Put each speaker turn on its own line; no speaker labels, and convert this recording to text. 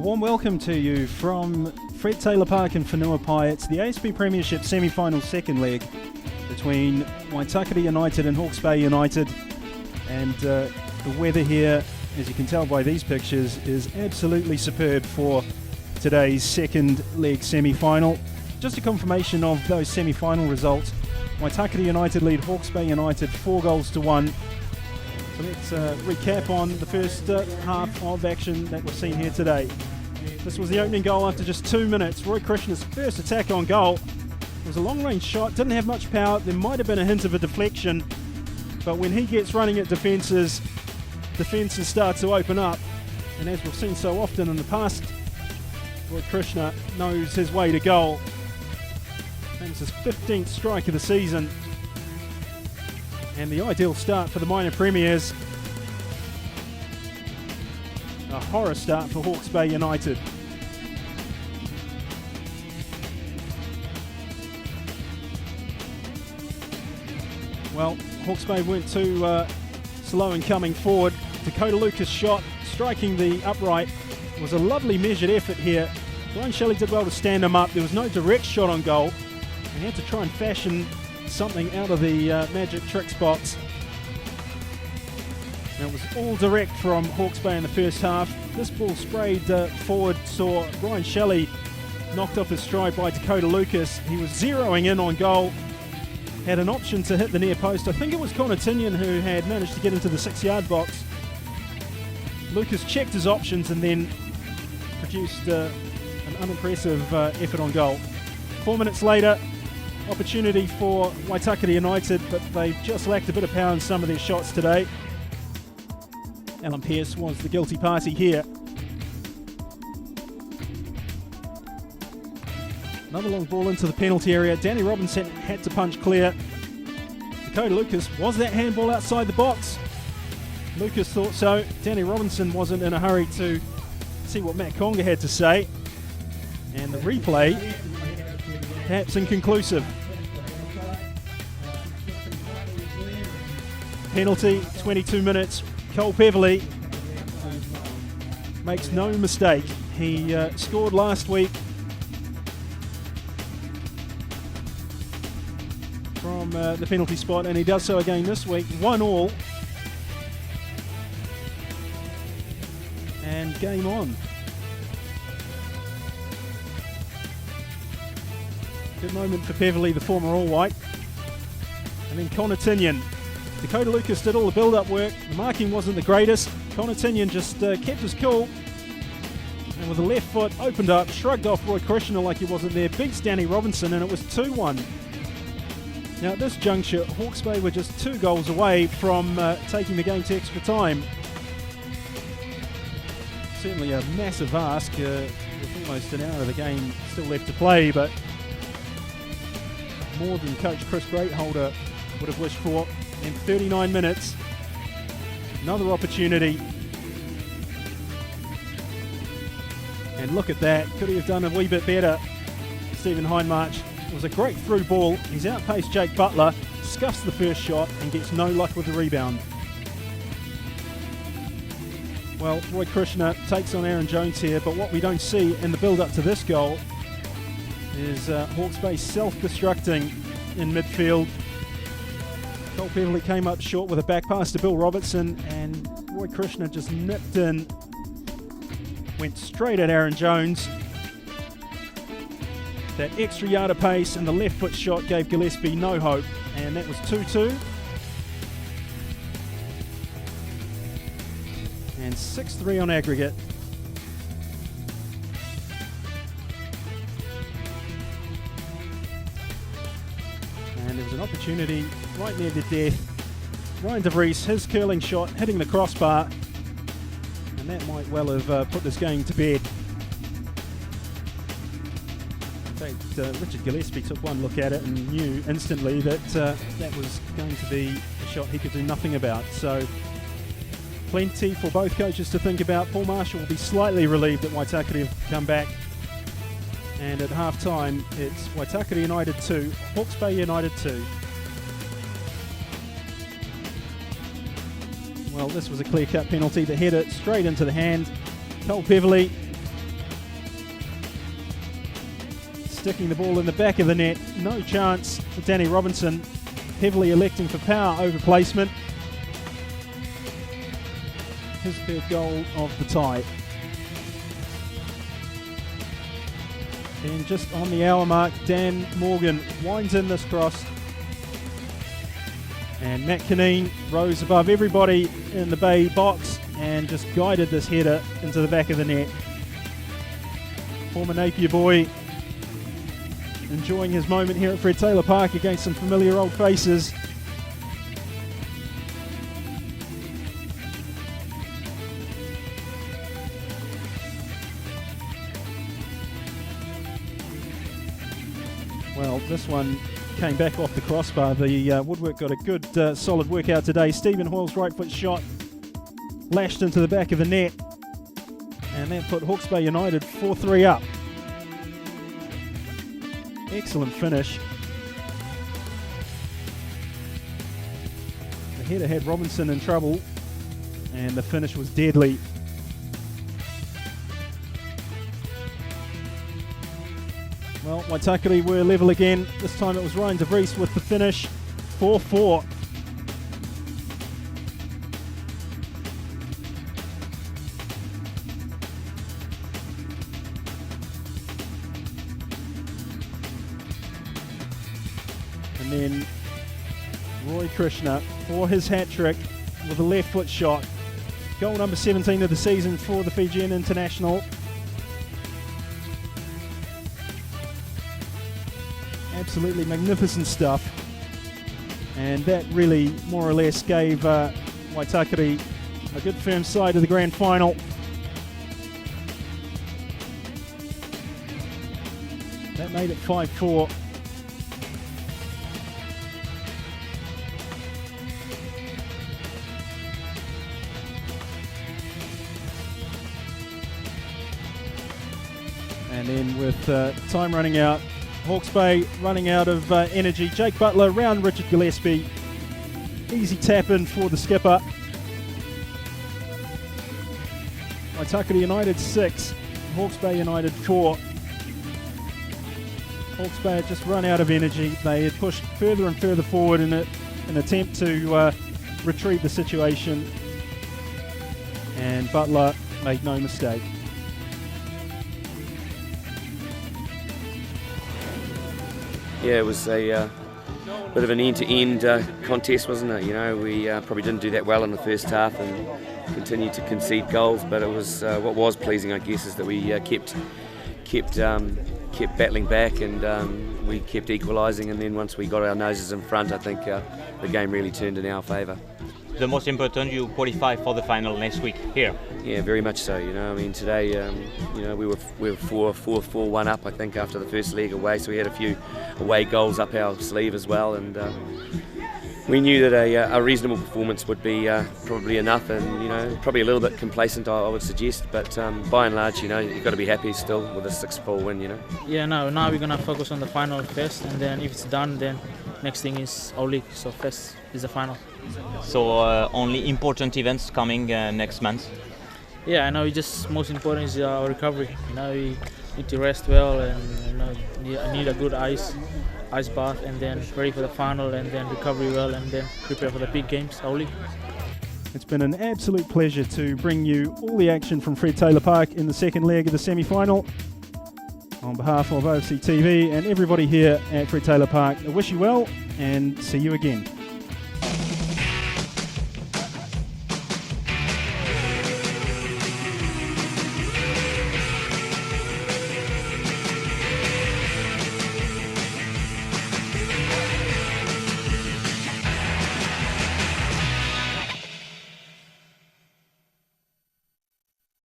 A warm welcome to you from Fred Taylor Park in Whenuapai. It's the ASB Premiership semi-final second leg between Waitakere United and Hawke's Bay United. And the weather here, as you can tell by these pictures, is absolutely superb for today's second leg semi-final. Just a confirmation of those semi-final results. Waitakere United lead Hawke's Bay United 4-1. So let's recap on the first half of action that we've seen here today. This was the opening goal after just 2 minutes. Roy Krishna's first attack on goal. It was a long-range shot, didn't have much power. There might have been a hint of a deflection, but when he gets running at defences start to open up. And as we've seen so often in the past, Roy Krishna knows his way to goal. That was his 15th strike of the season. And the ideal start for the minor premiers. A horror start for Hawke's Bay United. Well, Hawke's Bay weren't too slow in coming forward. Dakota Lucas' shot, striking the upright. It was a lovely measured effort here. Brian Shelley did well to stand him up. There was no direct shot on goal. He had to try and fashion something out of the magic tricks box. Now it was all direct from Hawke's Bay in the first half. This ball sprayed forward, saw Brian Shelley knocked off his stride by Dakota Lucas. He was zeroing in on goal, had an option to hit the near post. I think it was Connor Tinian who had managed to get into the 6-yard box. Lucas checked his options and then produced an unimpressive effort on goal. 4 minutes later, opportunity for Waitakere United, but they've just lacked a bit of power in some of their shots today. Alan Pearce was the guilty party here. Another long ball into the penalty area. Danny Robinson had to punch clear. Dakota Lucas, was that handball outside the box? Lucas thought so. Danny Robinson wasn't in a hurry to see what Matt Conga had to say. And the replay, perhaps inconclusive. Penalty, 22 minutes. Cole Beverley makes no mistake. He scored last week from the penalty spot, and he does so again this week. 1-1, and game on. Good moment for Beverley, the former All-White. And then Connor Tinian. Dakota Lucas did all the build-up work. The marking wasn't the greatest. Connor Tinian just kept his cool. And with the left foot opened up, shrugged off Roy Krishna like he wasn't there, beats Danny Robinson, and it was 2-1. Now at this juncture, Hawke's Bay were just 2 goals away from taking the game to extra time. Certainly a massive ask. With almost an hour of the game still left to play, but more than coach Chris Greatholder would have wished for. In 39 minutes, another opportunity. And look at that, could he have done a wee bit better? Stephen Hindmarch. It was a great through ball. He's outpaced Jake Butler, scuffs the first shot and gets no luck with the rebound. Well, Roy Krishna takes on Aaron Jones here, but what we don't see in the build-up to this goal is Hawke's Bay self-destructing in midfield. Cole Beverley came up short with a back pass to Bill Robertson, and Roy Krishna just nipped in, went straight at Aaron Jones. That extra yard of pace and the left foot shot gave Gillespie no hope, and that was 2-2. And 6-3 on aggregate. And there was an opportunity right near the death. Ryan DeVries, his curling shot hitting the crossbar, and that might well have put this game to bed. In fact, Richard Gillespie took one look at it and knew instantly that that was going to be a shot he could do nothing about. So plenty for both coaches to think about. Paul Marshall will be slightly relieved that Waitakere have come back. And at half-time, it's Waitakere United 2, Hawke's Bay United 2. Well, this was a clear-cut penalty. The header straight into the hand. Cole Beverley sticking the ball in the back of the net. No chance for Danny Robinson, heavily electing for power over placement. His third goal of the tie. And just on the hour mark, Dan Morgan winds in this cross. And Matt Kineen rose above everybody in the Bay box and just guided this header into the back of the net. Former Napier boy enjoying his moment here at Fred Taylor Park against some familiar old faces. Well, this one came back off the crossbar. The woodwork got a good solid workout today. Stephen Hoyle's right foot shot lashed into the back of the net, and that put Hawke's Bay United 4-3 up. Excellent finish. The header had Robinson in trouble, and the finish was deadly. Well, Waitakere were level again. This time it was Ryan de Vries with the finish. 4-4. And then Roy Krishna for his hat-trick with a left foot shot. Goal number 17 of the season for the Fijian international. Absolutely magnificent stuff, and that really more or less gave Waitakere a good firm side of the grand final. That made it 5-4. And then with time running out, Hawke's Bay running out of energy. Jake Butler round Richard Gillespie. Easy tap in for the skipper. Waitakere United 6, Hawke's Bay United 4. Hawke's Bay had just run out of energy. They had pushed further and further forward in an attempt to retrieve the situation. And Butler made no mistake.
Yeah, it was a bit of an end-to-end contest, wasn't it? You know, we probably didn't do that well in the first half and continued to concede goals. But it was what was pleasing, I guess, is that we kept battling back and we kept equalising. And then once we got our noses in front, I think the game really turned in our favour.
The most important, you qualify for the final next week here.
Yeah, very much so. You know, I mean, today, you know, we were 4-1 up, I think, after the first leg away. So we had a few away goals up our sleeve as well, and we knew that a reasonable performance would be probably enough, and you know, probably a little bit complacent, I would suggest. But by and large, you know, you've got to be happy still with a 6-4 win. You know.
Yeah, no. Now we're gonna focus on the final first, and then if it's done, then next thing is our league. So first is the final.
So only important events coming next month.
Yeah, I know. It's just most important is our recovery. You know, we need to rest well, and you know, I need a good ice bath, and then ready for the final, and then recovery well, and then prepare for the big games, our league.
It's been an absolute pleasure to bring you all the action from Fred Taylor Park in the second leg of the semi-final. On behalf of OFC TV and everybody here at Fred Taylor Park, I wish you well and see you again.